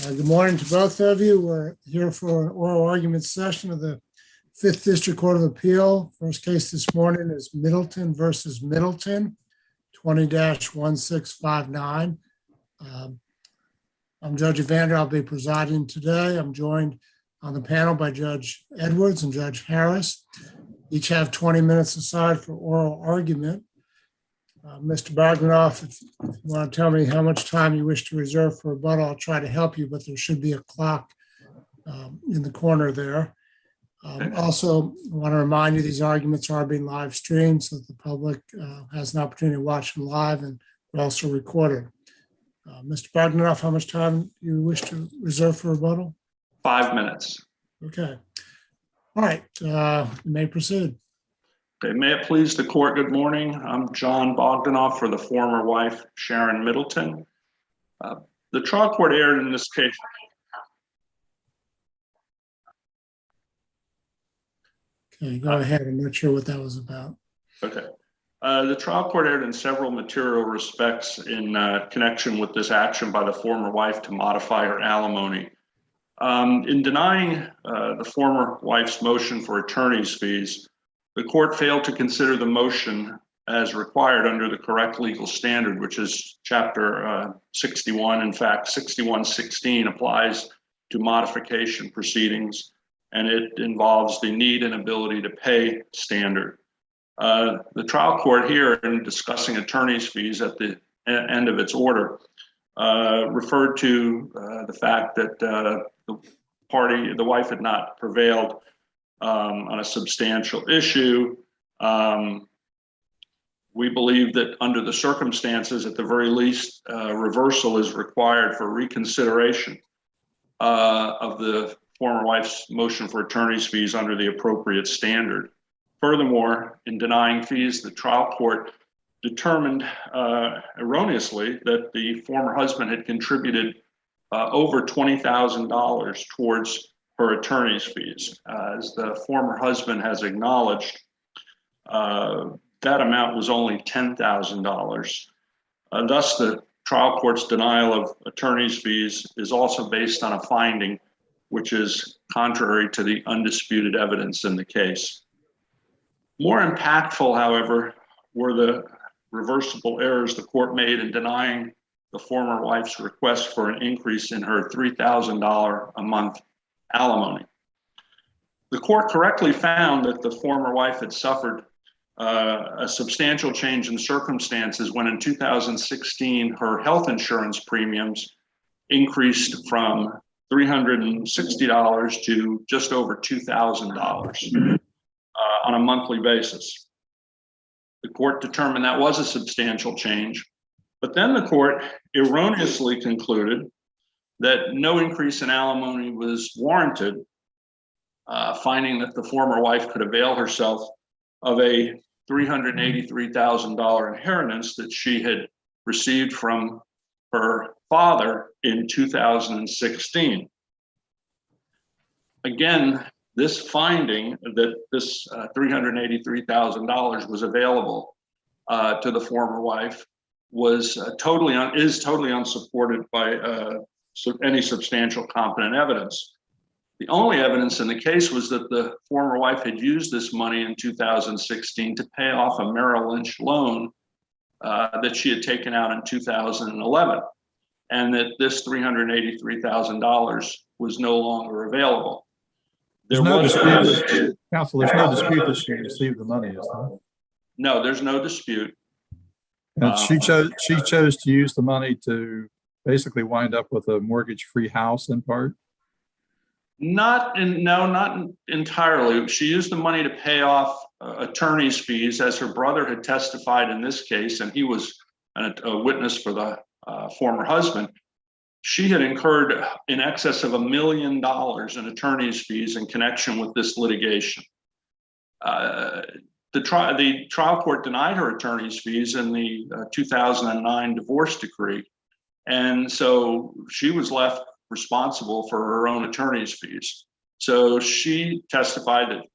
Good morning to both of you. We're here for an oral argument session of the 5th District Court of Appeal. First case this morning is Middleton versus Middleton, 20-1659. I'm Judge Evander. I'll be presiding today. I'm joined on the panel by Judge Edwards and Judge Harris. Each have 20 minutes aside for oral argument. Mr. Bogdanoff, if you want to tell me how much time you wish to reserve for rebuttal, I'll try to help you, but there should be a clock in the corner there. Also, I want to remind you these arguments are being live streamed so that the public has an opportunity to watch them live, and they're also recorded. Mr. Bogdanoff, how much time you wish to reserve for rebuttal? 5 minutes. Okay. All right. You may proceed. Okay, may it please the court, good morning. I'm John Bogdanoff for the former wife, Sharon Middleton. The trial court erred in this case. Okay, go ahead. I'm not sure what that was about. Okay. The trial court erred in several material respects in connection with this action by the former wife to modify her alimony. In denying the former wife's motion for attorney's fees, the court failed to consider the motion as required under the correct legal standard, which is Chapter 61. In fact, 6116 applies to modification proceedings, and it involves the need and ability to pay standard. The trial court here, in discussing attorney's fees at the end of its order, referred to the fact that the wife had not prevailed on a substantial issue. We believe that under the circumstances, at the very least, reversal is required for reconsideration of the former wife's motion for attorney's fees under the appropriate standard. Furthermore, in denying fees, the trial court determined erroneously that the former husband had contributed over $20,000 towards her attorney's fees. As the former husband has acknowledged, that amount was only $10,000. Thus, the trial court's denial of attorney's fees is also based on a finding which is contrary to the undisputed evidence in the case. More impactful, however, were the reversible errors the court made in denying the former wife's request for an increase in her $3,000 a month alimony. The court correctly found that the former wife had suffered a substantial change in circumstances when in 2016 her health insurance premiums increased from $360 to just over $2,000 on a monthly basis. The court determined that was a substantial change, but then the court erroneously concluded that no increase in alimony was warranted, finding that the former wife could avail herself of a $383,000 inheritance that she had received from her father in 2016. Again, this finding that this $383,000 was available to the former wife was totally unsupported by any substantial competent evidence. The only evidence in the case was that the former wife had used this money in 2016 to pay off a Merrill Lynch loan that she had taken out in 2011, and that this $383,000 was no longer available. There's no dispute, counsel. There's no dispute that she received the money, is there? No, there's no dispute. And she chose to use the money to basically wind up with a mortgage-free house in part. Not entirely. She used the money to pay off attorney's fees, as her brother had testified in this case, and he was a witness for the former husband. She had incurred in excess of $1 million in attorney's fees in connection with this litigation. The trial court denied her attorney's fees in the 2009 divorce decree, and so she was left responsible for her own attorney's fees. So she testified that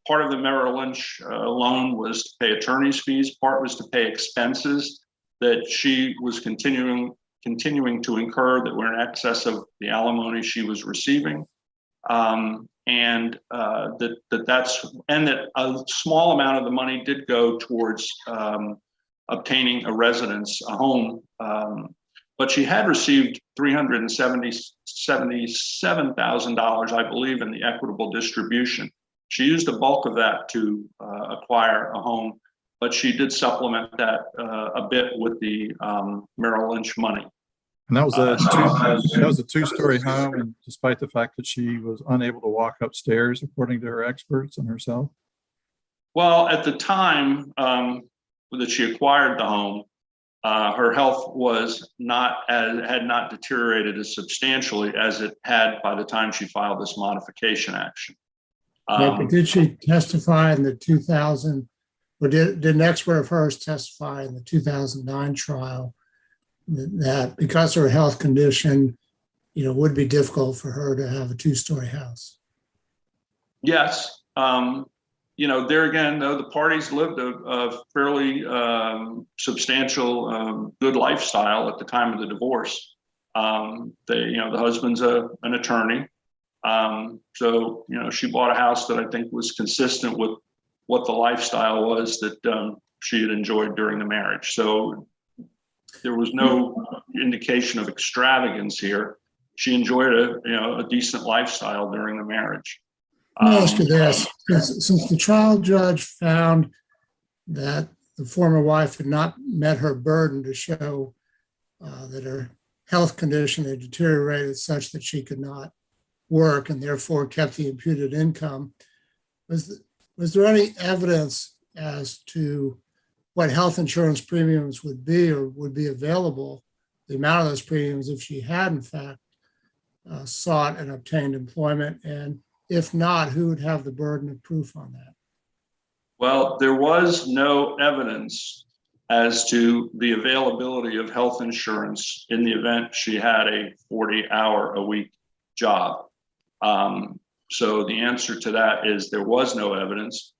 part of the Merrill Lynch loan was to pay attorney's fees, part was to pay expenses that she was continuing continuing to incur that were in excess of the alimony she was receiving. And that a small amount of the money did go towards obtaining a residence, a home. But she had received $377,000, I believe, in the equitable distribution. She used a bulk of that to acquire a home, but she did supplement that a bit with the Merrill Lynch money. And that was a two-story home, and despite the fact that she was unable to walk upstairs, according to her experts and herself. Well, at the time that she acquired the home, her health had not deteriorated as substantially as it had by the time she filed this modification action. But did she testify in the 2000, or did an expert of hers testify in the 2009 trial that because her health condition, would be difficult for her to have a two-story house? Yes. There again, though, the parties lived a fairly substantial, good lifestyle at the time of the divorce. The husband's an attorney. So she bought a house that I think was consistent with what the lifestyle was that she had enjoyed during the marriage. So there was no indication of extravagance here. She enjoyed a decent lifestyle during the marriage. Let me ask you this, since the trial judge found that the former wife had not met her burden to show that her health condition had deteriorated such that she could not work and therefore kept the imputed income, was there any evidence as to what health insurance premiums would be or would be available, the amount of those premiums if she had in fact sought and obtained employment? And if not, who would have the burden of proof on that? Well, there was no evidence as to the availability of health insurance in the event she had a 40-hour-a-week job. So the answer to that is there was no evidence.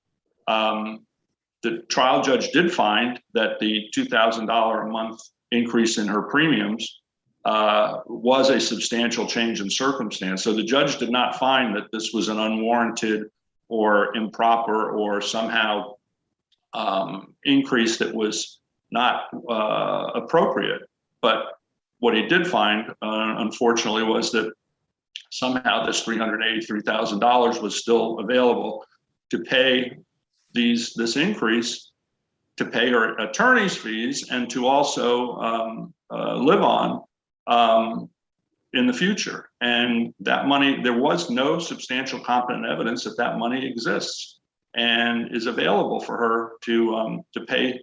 The trial judge did find that the $2,000 a month increase in her premiums was a substantial change in circumstance. So the judge did not find that this was an unwarranted or improper or somehow increase that was not appropriate. But what he did find, unfortunately, was that somehow this $383,000 was still available to pay this increase, to pay her attorney's fees, and to also live on in the future. And that money, there was no substantial competent evidence that that money exists and is available for her to pay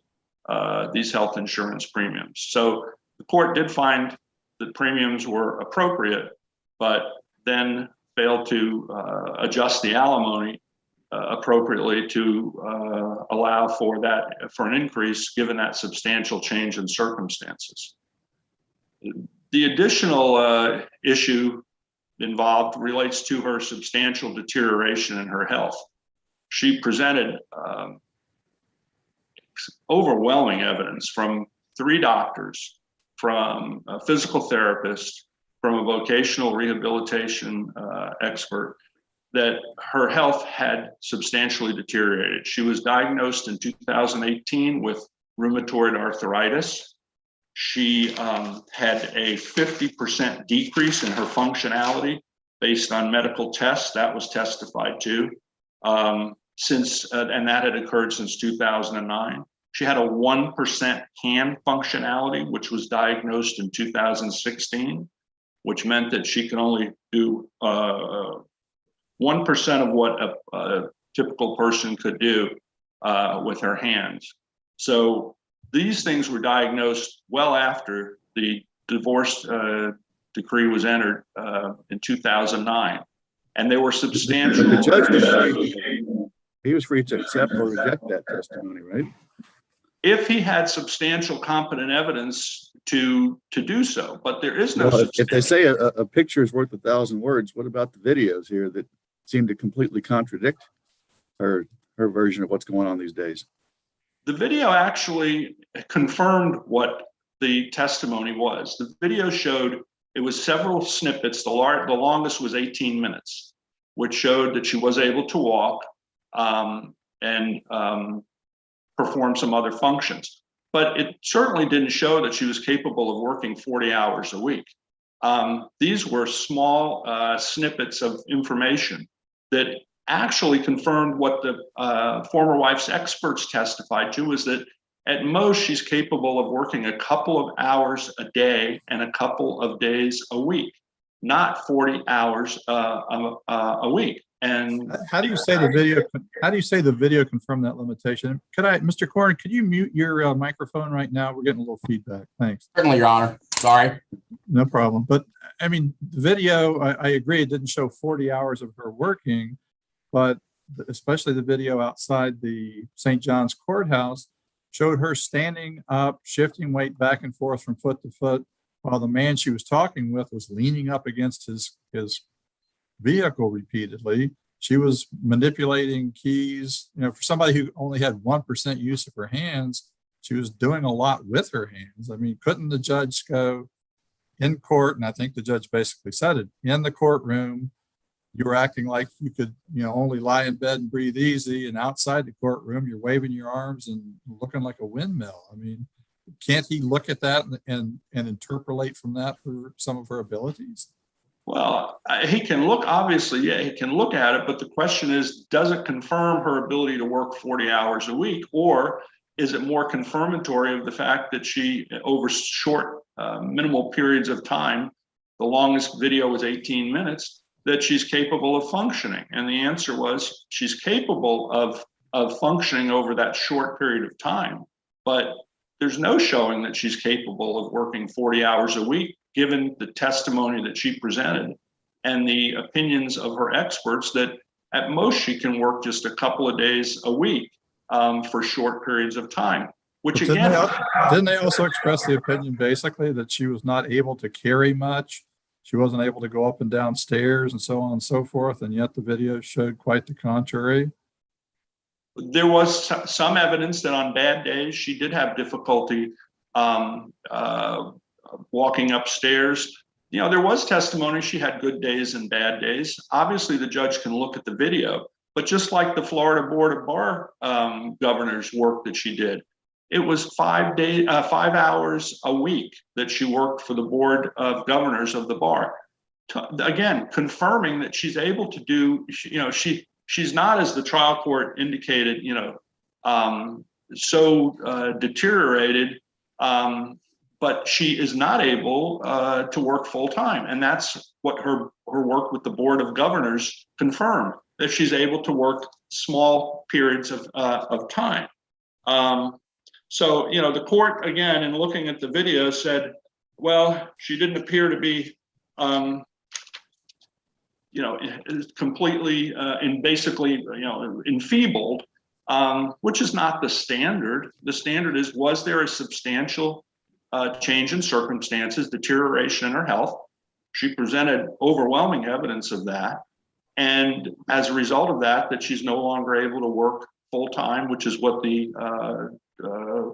these health insurance premiums. So the court did find that premiums were appropriate, but then failed to adjust the alimony appropriately to allow for an increase given that substantial change in circumstances. The additional issue involved relates to her substantial deterioration in her health. She presented overwhelming evidence from 3 doctors, from a physical therapist, from a vocational rehabilitation expert, that her health had substantially deteriorated. She was diagnosed in 2018 with rheumatoid arthritis. She had a 50% decrease in her functionality based on medical tests. That was testified to and that had occurred since 2009. She had a 1% hand functionality, which was diagnosed in 2016, which meant that she could only do 1% of what a typical person could do with her hands. So these things were diagnosed well after the divorce decree was entered in 2009, and they were substantial. The judge was free to accept or reject that testimony, right? If he had substantial competent evidence to do so, but there is no. Well, if they say a picture is worth 1,000 words, what about the videos here that seem to completely contradict her version of what's going on these days? The video actually confirmed what the testimony was. The video showed it was several snippets. The longest was 18 minutes, which showed that she was able to walk and perform some other functions. But it certainly didn't show that she was capable of working 40 hours a week. These were small snippets of information that actually confirmed what the former wife's experts testified to, is that at most she's capable of working a couple of hours a day and a couple of days a week, not 40 hours a week. And how do you say the video? How do you say the video confirmed that limitation? Could I, Mr. Corn, could you mute your microphone right now? We're getting a little feedback. Thanks. Certainly, Your Honor. Sorry. No problem. But I mean, the video, I agree, it didn't show 40 hours of her working, but especially the video outside the St. John's Courthouse showed her standing up, shifting weight back and forth from foot to foot, while the man she was talking with was leaning up against his vehicle repeatedly. She was manipulating keys. You know, for somebody who only had 1% use of her hands, she was doing a lot with her hands. I mean, couldn't the judge go in court? And I think the judge basically said it in the courtroom. You were acting like you could, only lie in bed and breathe easy. And outside the courtroom, you're waving your arms and looking like a windmill. I mean, can't he look at that and interpolate from that for some of her abilities? Well, he can look, obviously, yeah, he can look at it, but the question is, does it confirm her ability to work 40 hours a week, or is it more confirmatory of the fact that she, over short, minimal periods of time, the longest video was 18 minutes, that she's capable of functioning? And the answer was she's capable of functioning over that short period of time, but there's no showing that she's capable of working 40 hours a week, given the testimony that she presented and the opinions of her experts that at most she can work just a couple of days a week for short periods of time, which But again— didn't they also express the opinion basically that she was not able to carry much? She wasn't able to go up and down stairs and so on and so forth. And yet the video showed quite the contrary. There was some evidence that on bad days, she did have difficulty walking upstairs. There was testimony she had good days and bad days. Obviously, the judge can look at the video, but just like the Florida Board of Bar governor's work that she did, it was 5 hours a week that she worked for the Board of Governors of the bar. Again, confirming that she's able to do, she's not, as the trial court indicated, so deteriorated, but she is not able to work full time. And that's what her work with the Board of Governors confirmed, that she's able to work small periods of time. So, the court, again, in looking at the video, said, well, she didn't appear to be, completely and basically, enfeebled, which is not the standard. The standard is, was there a substantial change in circumstances, deterioration in her health? She presented overwhelming evidence of that. And as a result of that she's no longer able to work full time, which is what the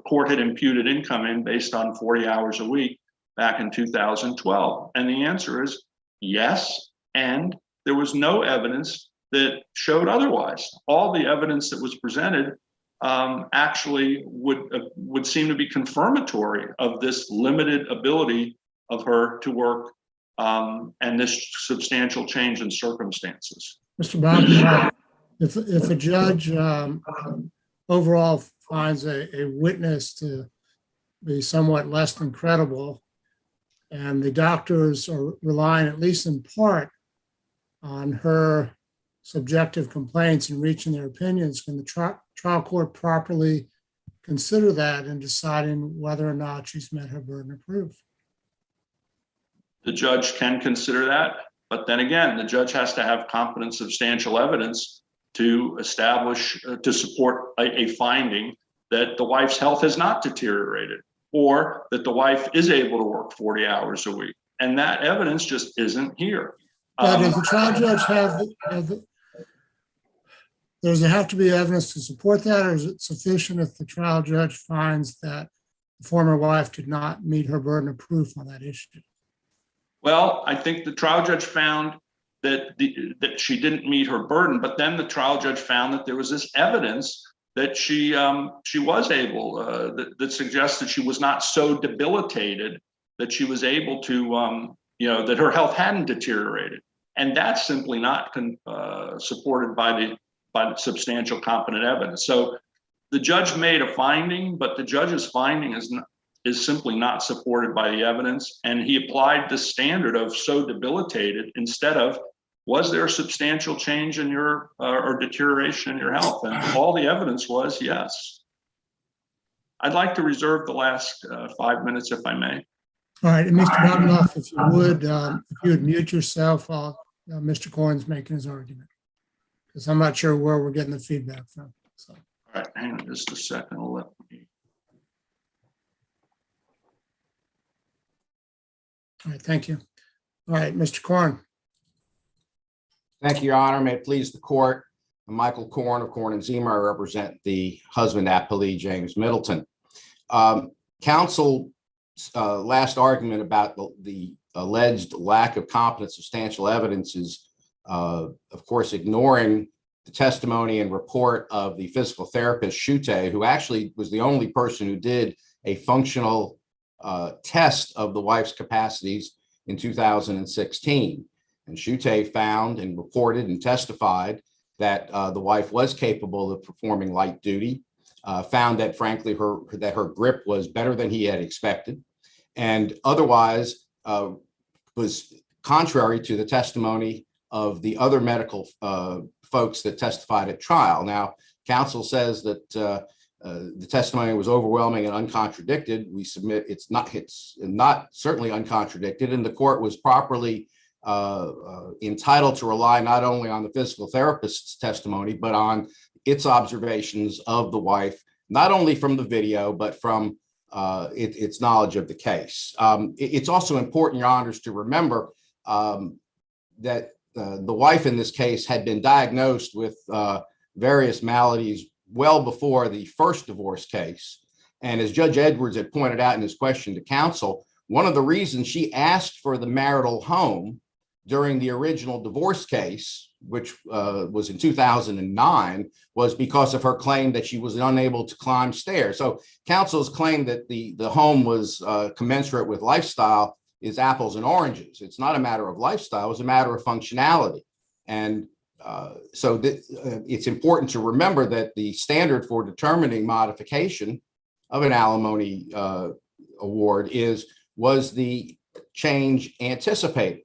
court had imputed income in based on 40 hours a week back in 2012. And the answer is yes. And there was no evidence that showed otherwise. All the evidence that was presented actually would seem to be confirmatory of this limited ability of her to work and this substantial change in circumstances. Mr. Bob, if a judge overall finds a witness to be somewhat less than credible, and the doctors are relying at least in part on her subjective complaints and reaching their opinions, can the trial court properly consider that in deciding whether or not she's met her burden of proof? The judge can consider that, but then again, the judge has to have competent, substantial evidence to establish, to support a finding that the wife's health has not deteriorated, or that the wife is able to work 40 hours a week. And that evidence just isn't here. Does the trial judge does there have to be evidence to support that, or is it sufficient if the trial judge finds that the former wife did not meet her burden of proof on that issue? Well, I think the trial judge found that she didn't meet her burden, but then the trial judge found that there was this evidence that she was able, that suggests that she was not so debilitated that she was able to, that her health hadn't deteriorated. And that's simply not supported by the substantial competent evidence. So the judge made a finding, but the judge's finding is simply not supported by the evidence. And he applied the standard of so debilitated instead of, was there a substantial change in your or deterioration in your health? And all the evidence was yes. I'd like to reserve the last 5 minutes if I may. All right, and Mr. Bottenoff, if you would mute yourself while Mr. Corn's making his argument, because I'm not sure where we're getting the feedback from. So. All right, hang on just a second. Let me. All right, thank you. All right, Mr. Corn. Thank you, Your Honor. May it please the court. I'm Michael Corn of Corn and Ziemer. I represent the husband appellee, James Middleton. Counsel's last argument about the alleged lack of competent substantial evidence is, of course, ignoring the testimony and report of the physical therapist, Shute, who actually was the only person who did a functional test of the wife's capacities in 2016. And Shute found and reported and testified that the wife was capable of performing light duty, found that, frankly, her grip was better than he had expected, and otherwise was contrary to the testimony of the other medical folks that testified at trial. Now, counsel says that the testimony was overwhelming and uncontradicted. We submit it's not certainly uncontradicted, and the court was properly entitled to rely not only on the physical therapist's testimony, but on its observations of the wife, not only from the video, but from its knowledge of the case. It's also important, Your Honors, to remember that the wife in this case had been diagnosed with various maladies well before the first divorce case. And as Judge Edwards had pointed out in his question to counsel, one of the reasons she asked for the marital home during the original divorce case, which was in 2009, was because of her claim that she was unable to climb stairs. So counsel's claim that the home was commensurate with lifestyle is apples and oranges. It's not a matter of lifestyle, it's a matter of functionality. And so it's important to remember that the standard for determining modification of an alimony award was the change anticipated.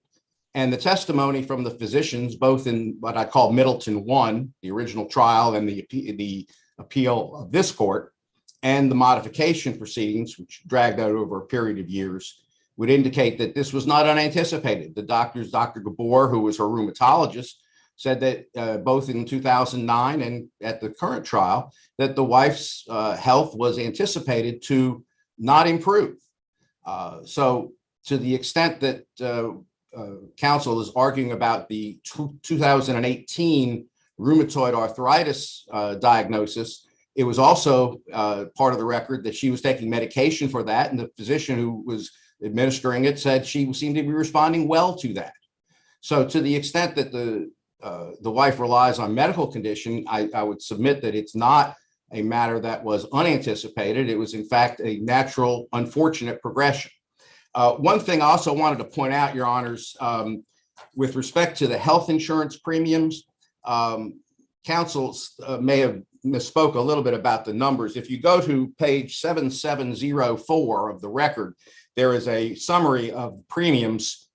And the testimony from the physicians, both in what I call Middleton 1, the original trial, and the appeal of this court, and the modification proceedings, which dragged out over a period of years, would indicate that this was not unanticipated. The doctors, Dr. Gabor, who was her rheumatologist, said that both in 2009 and at the current trial, that the wife's health was anticipated to not improve. So to the extent that counsel is arguing about the 2018 rheumatoid arthritis diagnosis, it was also part of the record that she was taking medication for that, and the physician who was administering it said she seemed to be responding well to that. So to the extent that the wife relies on medical condition, I would submit that it's not a matter that was unanticipated. It was, in fact, a natural, unfortunate progression. One thing I also wanted to point out, Your Honors, with respect to the health insurance premiums, counsel may have misspoke a little bit about the numbers. If you go to page 7704 of the record, there is a summary of premiums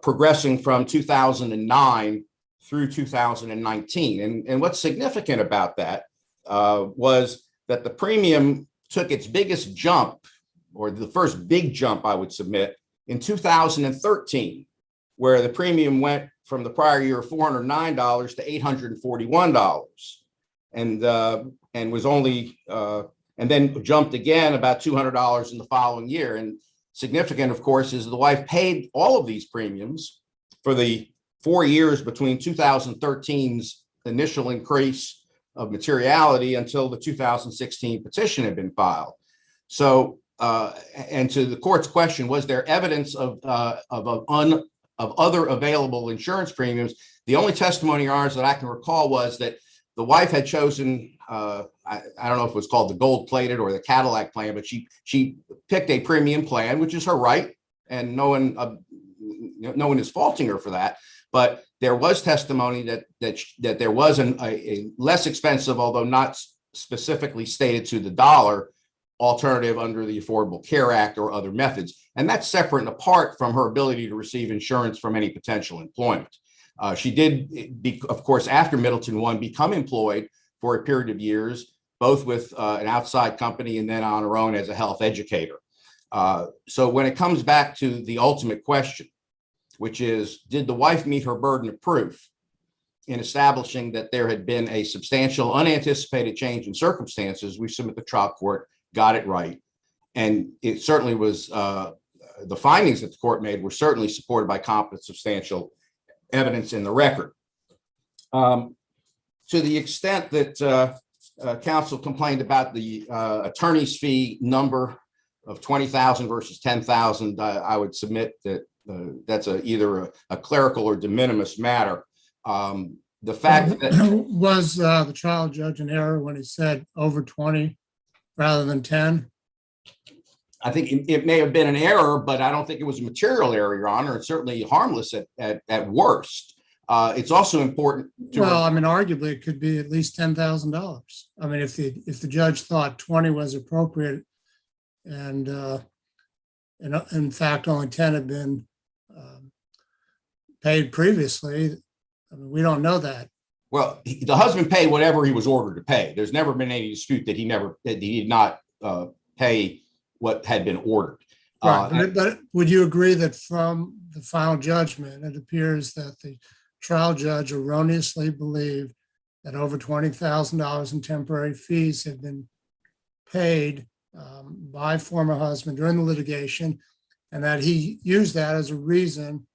progressing from 2009 through 2019. And what's significant about that was that the premium took its biggest jump, or the first big jump, I would submit, in 2013, where the premium went from the prior year of $409 to $841, and was only and then jumped again about $200 in the following year. And significant, of course, is the wife paid all of these premiums for the 4 years between 2013's initial increase of materiality until the 2016 petition had been filed. So and to the court's question, was there evidence of other available insurance premiums? The only testimony, Your Honors, that I can recall was that the wife had chosen, I don't know if it was called the gold plated or the Cadillac plan, but she picked a premium plan, which is her right, and no one is faulting her for that. But there was testimony that there was a less expensive, although not specifically stated to the dollar, alternative under the Affordable Care Act or other methods. And that's separate and apart from her ability to receive insurance from any potential employment. She did, of course, after Middleton 1, become employed for a period of years, both with an outside company and then on her own as a health educator. So when it comes back to the ultimate question, which is, did the wife meet her burden of proof in establishing that there had been a substantial unanticipated change in circumstances? We submit the trial court got it right. And it certainly was, the findings that the court made were certainly supported by competent substantial evidence in the record. To the extent that counsel complained about the attorney's fee number of 20,000 versus 10,000, I would submit that that's either a clerical or de minimis matter. The fact that was the trial judge in error when he said over 20 rather than 10? I think it may have been an error, but I don't think it was a material error, Your Honor. It's certainly harmless at worst. It's also important to, well, I mean, arguably it could be at least $10,000. I mean, if the judge thought 20 was appropriate, and in fact only 10 had been paid previously, I mean, we don't know that. well, the husband paid whatever he was ordered to pay. There's never been any dispute that he did not pay what had been ordered. Right, but would you agree that from the final judgment, it appears that the trial judge erroneously believed that over $20,000 in temporary fees had been paid by former husband during the litigation, and that he used that as a reason,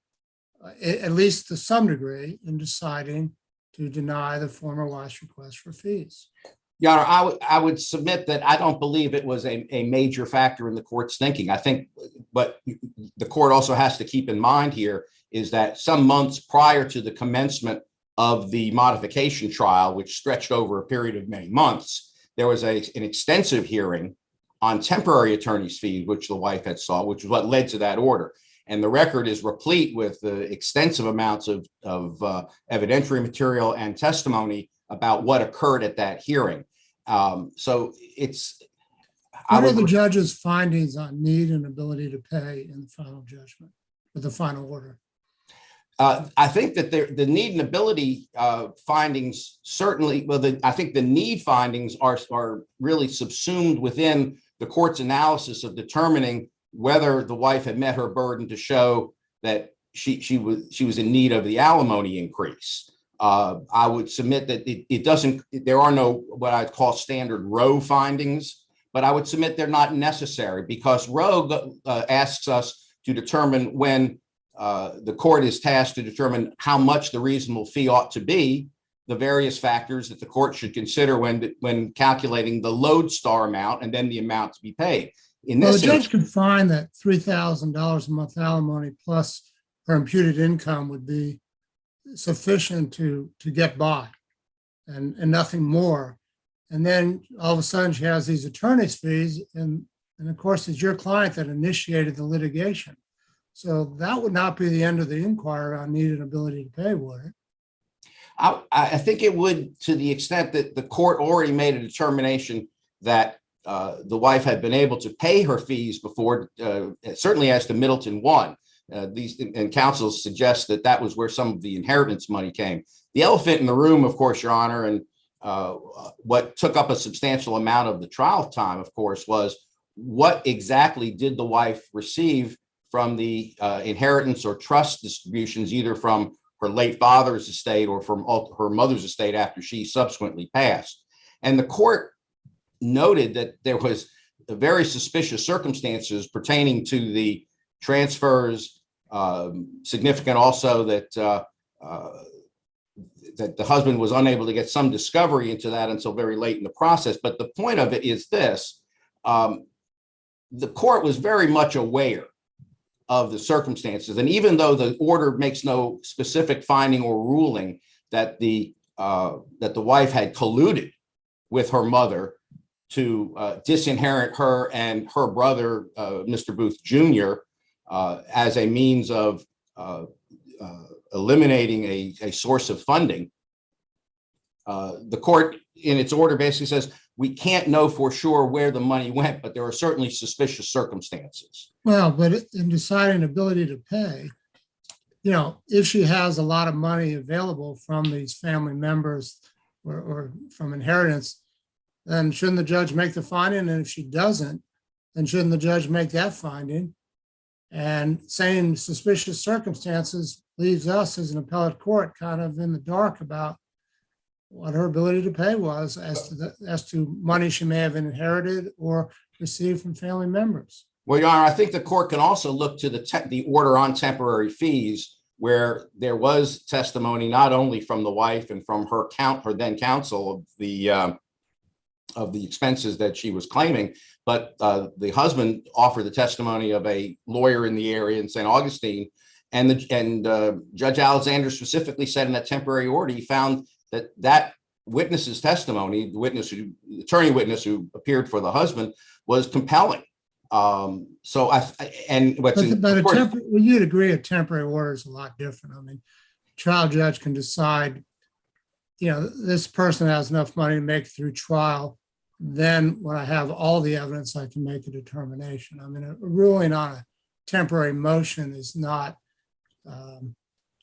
at least to some degree, in deciding to deny the former wife's request for fees? Your Honor, I would submit that I don't believe it was a major factor in the court's thinking. I think what the court also has to keep in mind here is that some months prior to the commencement of the modification trial, which stretched over a period of many months, there was an extensive hearing on temporary attorney's fees, which the wife had sought, which is what led to that order. And the record is replete with extensive amounts of evidentiary material and testimony about what occurred at that hearing. So it's. What are the judge's findings on need and ability to pay in the final judgment with the final order? I think that the need and ability findings certainly, I think the need findings are really subsumed within the court's analysis of determining whether the wife had met her burden to show that she was in need of the alimony increase. I would submit that it doesn't, there are no what I'd call standard Roe findings, but I would submit they're not necessary, because Roe asks us to determine when the court is tasked to determine how much the reasonable fee ought to be, the various factors that the court should consider when calculating the lodestar amount and then the amount to be paid. Well, the judge could find that $3,000 a month alimony plus her imputed income would be sufficient to get by and nothing more. And then all of a sudden she has these attorney's fees, and of course it's your client that initiated the litigation. So that would not be the end of the inquiry on need and ability to pay, would it? I think it would, to the extent that the court already made a determination that the wife had been able to pay her fees before, certainly as to Middleton 1. And counsel suggests that was where some of the inheritance money came. The elephant in the room, of course, Your Honor, and what took up a substantial amount of the trial time, of course, was what exactly did the wife receive from the inheritance or trust distributions, either from her late father's estate or from her mother's estate after she subsequently passed. And the court noted that there was very suspicious circumstances pertaining to the transfers, significant also that that the husband was unable to get some discovery into that until very late in the process. But the point of it is this: the court was very much aware of the circumstances. And even though the order makes no specific finding or ruling that the wife had colluded with her mother to disinherit her and her brother, Mr. Booth Jr., as a means of eliminating a source of funding, the court in its order basically says, we can't know for sure where the money went, but there are certainly suspicious circumstances. Well, but in deciding ability to pay, if she has a lot of money available from these family members or from inheritance, then shouldn't the judge make the finding? And if she doesn't, then shouldn't the judge make that finding? And saying suspicious circumstances leaves us as an appellate court kind of in the dark about what her ability to pay was as to money she may have inherited or received from family members. Well, Your Honor, I think the court can also look to the order on temporary fees, where there was testimony not only from the wife and from her then counsel of the expenses that she was claiming, but the husband offered the testimony of a lawyer in the area in St. Augustine, and Judge Alexander specifically said in that temporary order he found that witness's testimony, the attorney witness who appeared for the husband, was compelling. You'd agree a temporary order is a lot different. I mean, trial judge can decide, this person has enough money to make it through trial. Then when I have all the evidence, I can make a determination. I mean, a ruling on a temporary motion is not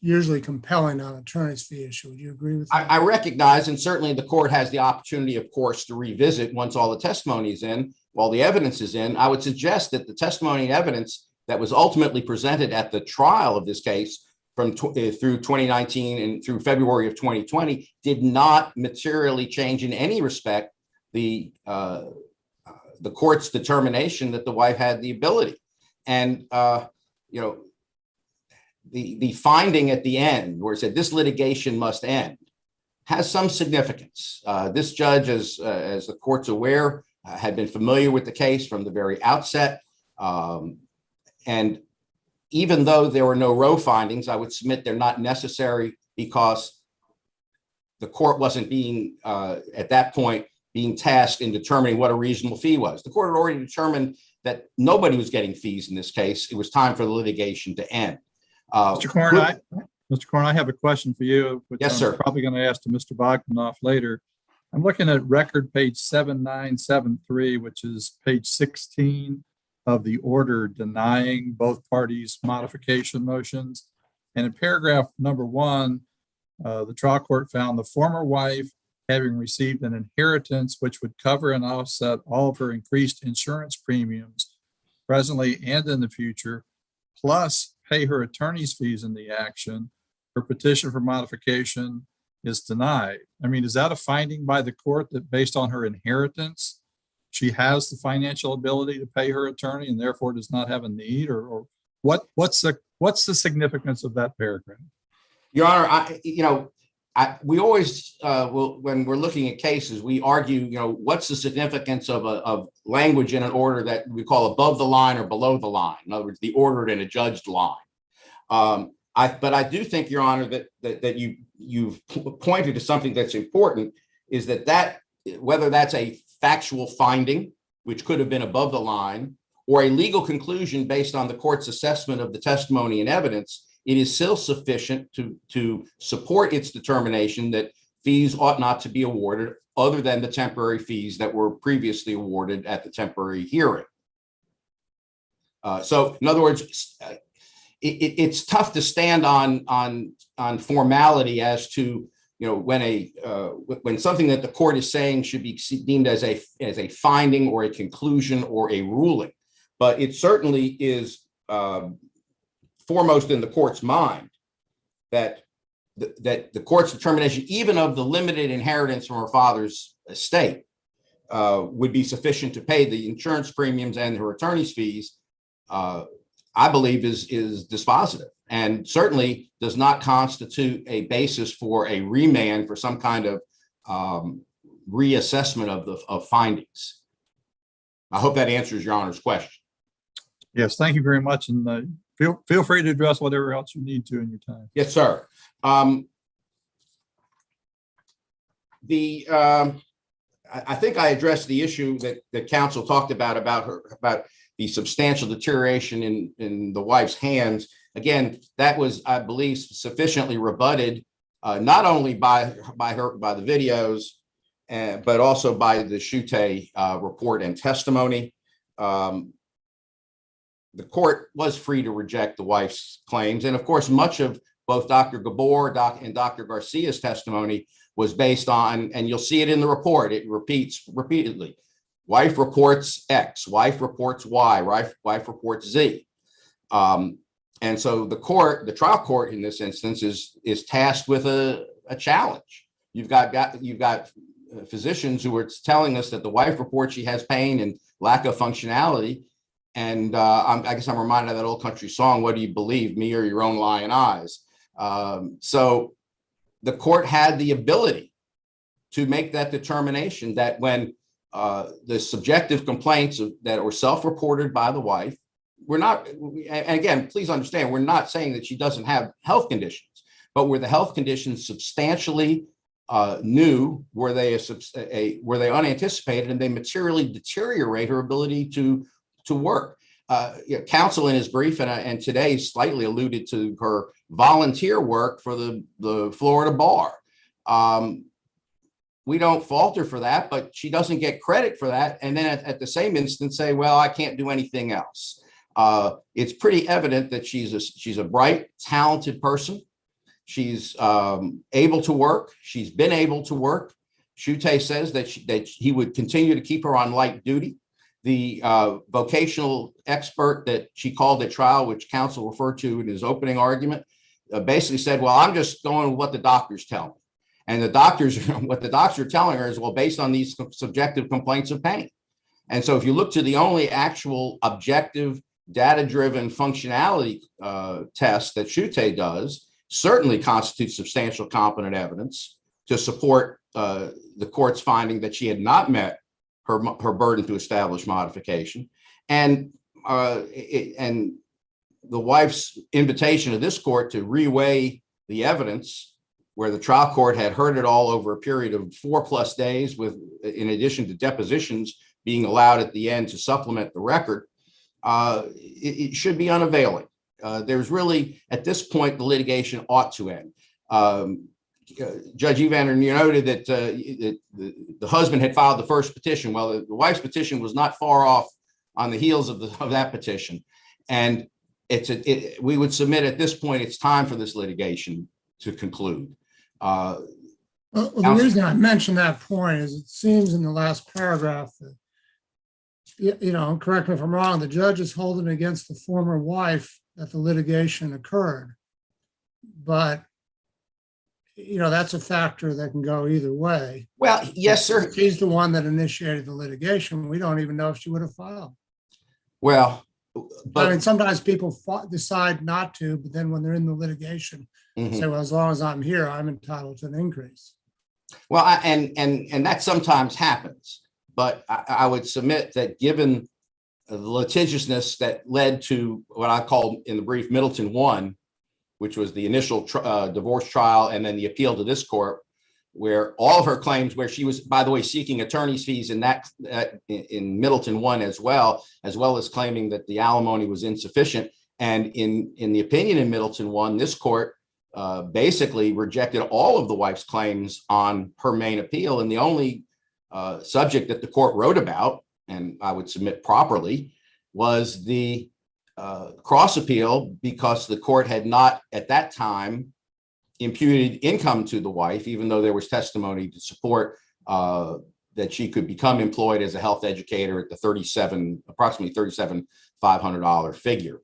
usually compelling on attorney's fee issue. Would you agree with that? I recognize, and certainly the court has the opportunity, of course, to revisit once all the testimony is in, while the evidence is in. I would suggest that the testimony and evidence that was ultimately presented at the trial of this case through 2019 and through February of 2020 did not materially change in any respect the court's determination that the wife had the ability. And the finding at the end where it said this litigation must end has some significance. This judge, as the court's aware, had been familiar with the case from the very outset. And even though there were no Roe findings, I would submit they're not necessary because the court wasn't at that point, being tasked in determining what a reasonable fee was. The court had already determined that nobody was getting fees in this case. It was time for the litigation to end. Mr. Korn, I have a question for you, which Yes, sir. I'm probably going to ask to Mr. Bogdanoff later. I'm looking at record page 7973, which is page 16 of the order denying both parties' modification motions. And in paragraph number 1, the trial court found the former wife having received an inheritance which would cover and offset all of her increased insurance premiums presently and in the future, plus pay her attorney's fees in the action. Her petition for modification is denied. I mean, is that a finding by the court that based on her inheritance, she has the financial ability to pay her attorney and therefore does not have a need? Or what's the significance of that paragraph? Your Honor, we always when we're looking at cases, we argue, what's the significance of language in an order that we call above the line or below the line? In other words, the ordered and adjudged line. But I do think, Your Honor, that you've pointed to something that's important, is that whether that's a factual finding, which could have been above the line, or a legal conclusion based on the court's assessment of the testimony and evidence, it is still sufficient to support its determination that fees ought not to be awarded other than the temporary fees that were previously awarded at the temporary hearing. So in other words, it's tough to stand on formality as to when something that the court is saying should be deemed as a finding or a conclusion or a ruling, but it certainly is foremost in the court's mind that the court's determination, even of the limited inheritance from her father's estate, would be sufficient to pay the insurance premiums and her attorney's fees. I believe is dispositive and certainly does not constitute a basis for a remand for some kind of reassessment of findings. I hope that answers Your Honor's question. Yes, thank you very much. And feel free to address whatever else you need to in your time. Yes, sir. I think I addressed the issue that counsel talked about the substantial deterioration in the wife's hands. Again, that was, I believe, sufficiently rebutted, not only by the videos, but also by the Shute report and testimony. The court was free to reject the wife's claims. And of course, much of both Dr. Gabor and Dr. Garcia's testimony was based on, and you'll see it in the report, it repeats repeatedly, wife reports X, wife reports Y, wife reports Z. And so the trial court in this instance is tasked with a challenge. You've got physicians who are telling us that the wife reports she has pain and lack of functionality. And I guess I'm reminded of that old country song, what do you believe, me or your own lying eyes? So the court had the ability to make that determination that when the subjective complaints that were self-reported by the wife, and again, please understand, we're not saying that she doesn't have health conditions, but were the health conditions substantially new, were they unanticipated, and they materially deteriorate her ability to work. Counsel in his brief and today slightly alluded to her volunteer work for the Florida bar. We don't fault her for that, but she doesn't get credit for that. And then at the same instance say, well, I can't do anything else. It's pretty evident that she's a bright, talented person. She's able to work. She's been able to work. Shute says that he would continue to keep her on light duty. The vocational expert that she called at trial, which counsel referred to in his opening argument, basically said, well, I'm just going with what the doctors tell me. And what the doctors are telling her is, well, based on these subjective complaints of pain. And so if you look to the only actual objective data-driven functionality test that Shute does, certainly constitutes substantial competent evidence to support the court's finding that she had not met her burden to establish modification. And the wife's invitation to this court to reweigh the evidence, where the trial court had heard it all over a period of 4+ days, with, in addition to depositions being allowed at the end to supplement the record, it should be unavailing. There's really, at this point, the litigation ought to end. Judge Evander, you noted that the husband had filed the first petition. Well, the wife's petition was not far off on the heels of that petition. And we would submit at this point, it's time for this litigation to conclude. Well, the reason I mentioned that point is it seems in the last paragraph that, correct me if I'm wrong, the judge is holding against the former wife that the litigation occurred. But that's a factor that can go either way. Well, yes, sir. If she's the one that initiated the litigation, we don't even know if she would have filed. Well, but I mean, sometimes people decide not to, but then when they're in the litigation, say, well, as long as I'm here, I'm entitled to an increase. Well, and that sometimes happens, but I would submit that given the litigiousness that led to what I called in the brief Middleton 1, which was the initial divorce trial, and then the appeal to this court, where all of her claims, where she was, by the way, seeking attorney's fees in in Middleton 1 as well as claiming that the alimony was insufficient. And in the opinion in Middleton 1, this court basically rejected all of the wife's claims on her main appeal. And the only subject that the court wrote about, and I would submit properly, was the cross appeal, because the court had not at that time imputed income to the wife, even though there was testimony to support that she could become employed as a health educator at the approximately $37,500 figure.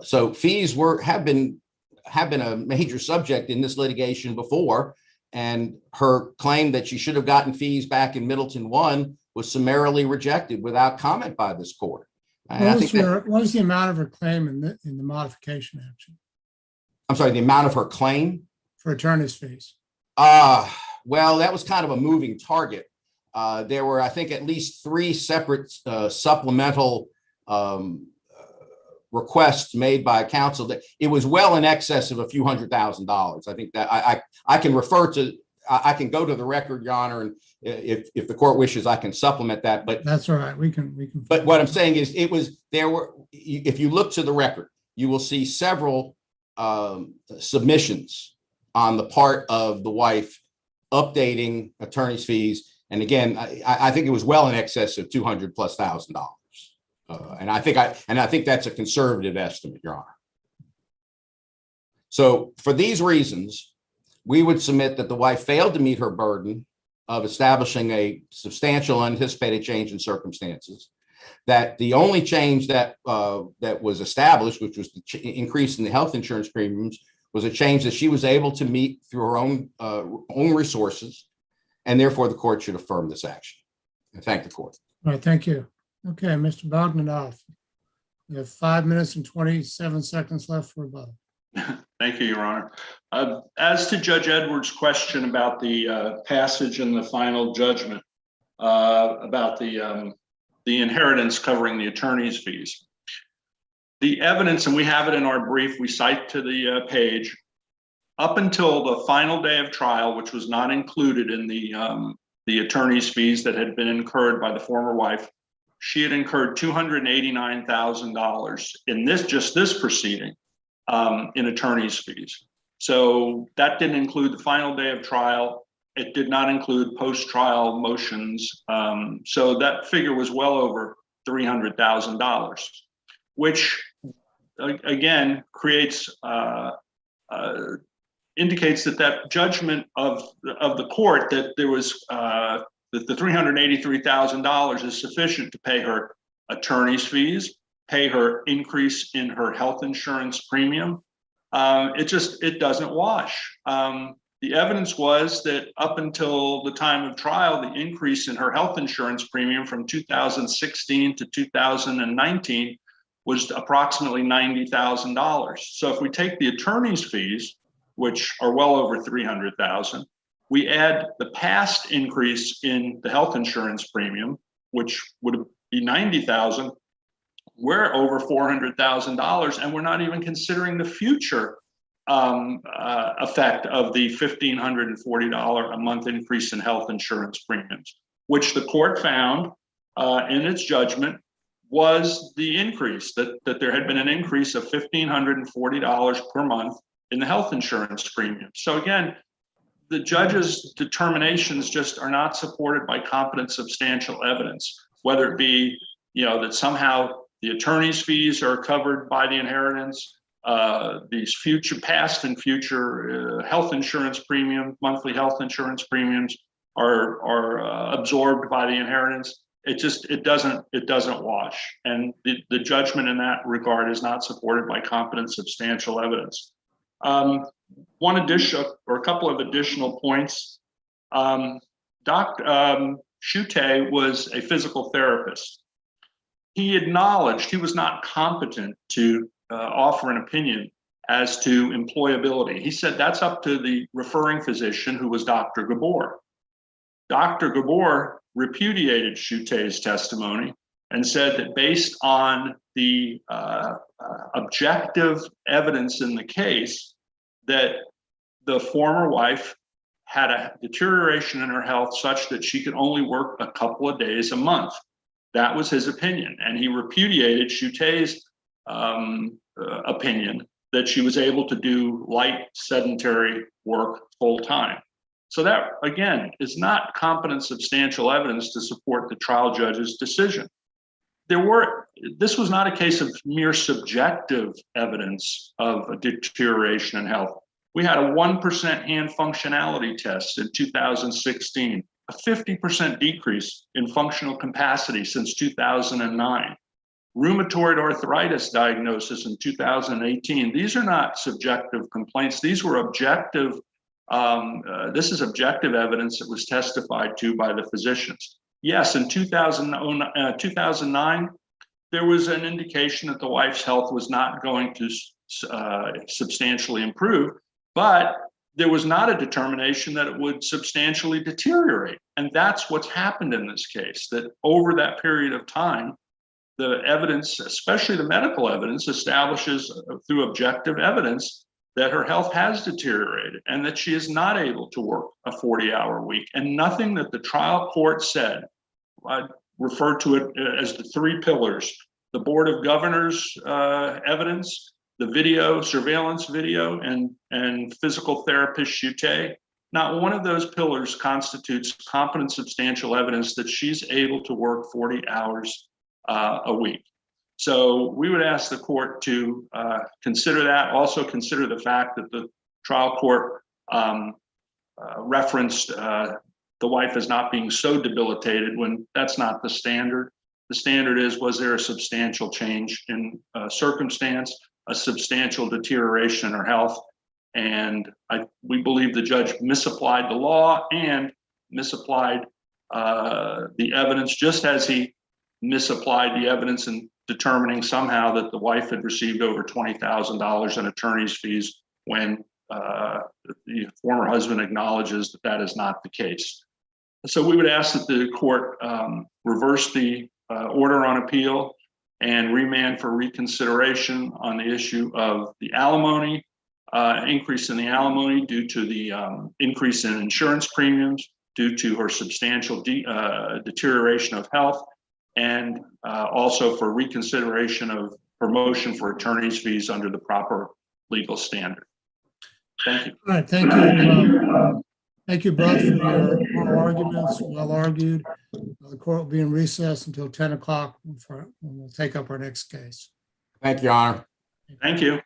So fees have been a major subject in this litigation before, and her claim that she should have gotten fees back in Middleton 1 was summarily rejected without comment by this court. What was the amount of her claim in the modification action? I'm sorry, the amount of her claim? For attorney's fees. Well, that was kind of a moving target. There were, I think, at least 3 separate supplemental requests made by counsel, that it was well in excess of a few $100,000. I think that I can refer to, I can go to the record, Your Honor, and if the court wishes, I can supplement that. But That's all right. We can. But what I'm saying is, if you look to the record, you will see several submissions on the part of the wife updating attorney's fees. And again, I think it was well in excess of $200,000+. And I think that's a conservative estimate, Your Honor. So for these reasons, we would submit that the wife failed to meet her burden of establishing a substantial unanticipated change in circumstances, that the only change that was established, which was the increase in the health insurance premiums, was a change that she was able to meet through her own resources, and therefore the court should affirm this action. I thank the court. All right, thank you. Okay, Mr. Bogdanoff, you have 5 minutes and 27 seconds left for rebuttal. Thank you, Your Honor. As to Judge Edwards' question about the passage in the final judgment about the inheritance covering the attorney's fees, the evidence, and we have it in our brief, we cite to the page, up until the final day of trial, which was not included in the attorney's fees that had been incurred by the former wife, she had incurred $289,000 in this proceeding in attorney's fees. So that didn't include the final day of trial. It did not include post-trial motions. So that figure was well over $300,000, which again creates indicates that judgment of the court that there was that the $383,000 is sufficient to pay her attorney's fees, pay her increase in her health insurance premium. It doesn't wash. The evidence was that up until the time of trial, the increase in her health insurance premium from 2016 to 2019 was approximately $90,000. So if we take the attorney's fees, which are well over $300,000, we add the past increase in the health insurance premium, which would be $90,000, we're over $400,000, and we're not even considering the future effect of the $1,540 a month increase in health insurance premiums, which the court found in its judgment was the increase, that there had been an increase of $1,540 per month in the health insurance premium. So again, the judge's determinations just are not supported by competent substantial evidence, whether it be, that somehow the attorney's fees are covered by the inheritance, these past and future health insurance premium, monthly health insurance premiums are absorbed by the inheritance. It doesn't wash. And the judgment in that regard is not supported by competent substantial evidence. One additional or a couple of additional points. Dr. Shute was a physical therapist. He acknowledged he was not competent to offer an opinion as to employability. He said that's up to the referring physician, who was Dr. Gabor. Dr. Gabor repudiated Shute's testimony and said that based on the objective evidence in the case, that the former wife had a deterioration in her health such that she could only work a couple of days a month. That was his opinion, and he repudiated Shute's opinion that she was able to do light sedentary work full time. So that, again, is not competent substantial evidence to support the trial judge's decision. This was not a case of mere subjective evidence of a deterioration in health. We had a 1% hand functionality test in 2016, a 50% decrease in functional capacity since 2009. Rheumatoid arthritis diagnosis in 2018. These are not subjective complaints. These were objective. This is objective evidence that was testified to by the physicians. Yes, in 2009, there was an indication that the wife's health was not going to substantially improve, but there was not a determination that it would substantially deteriorate. And that's what's happened in this case, that over that period of time, the evidence, especially the medical evidence, establishes through objective evidence that her health has deteriorated and that she is not able to work a 40-hour week. And nothing that the trial court said, I refer to it as the three pillars: the Board of Governors evidence, the video, surveillance video, and physical therapist Chute. Not one of those pillars constitutes competent substantial evidence that she's able to work 40 hours a week. So we would ask the court to consider that. Also consider the fact that the trial court referenced the wife as not being so debilitated when that's not the standard. The standard is, was there a substantial change in circumstance, a substantial deterioration in her health? And we believe the judge misapplied the law and misapplied the evidence, just as he misapplied the evidence in determining somehow that the wife had received over $20,000 in attorney's fees when the former husband acknowledges that that is not the case. So we would ask that the court reverse the order on appeal and remand for reconsideration on the issue of the alimony, increase in the alimony due to the increase in insurance premiums, due to her substantial deterioration of health, and also for reconsideration of her motion for attorney's fees under the proper legal standard. Thank you. All right, thank you. Thank you both for your oral arguments, well argued. The court will be in recess until 10 o'clock when we'll take up our next case. Thank you, Your Honor. Thank you.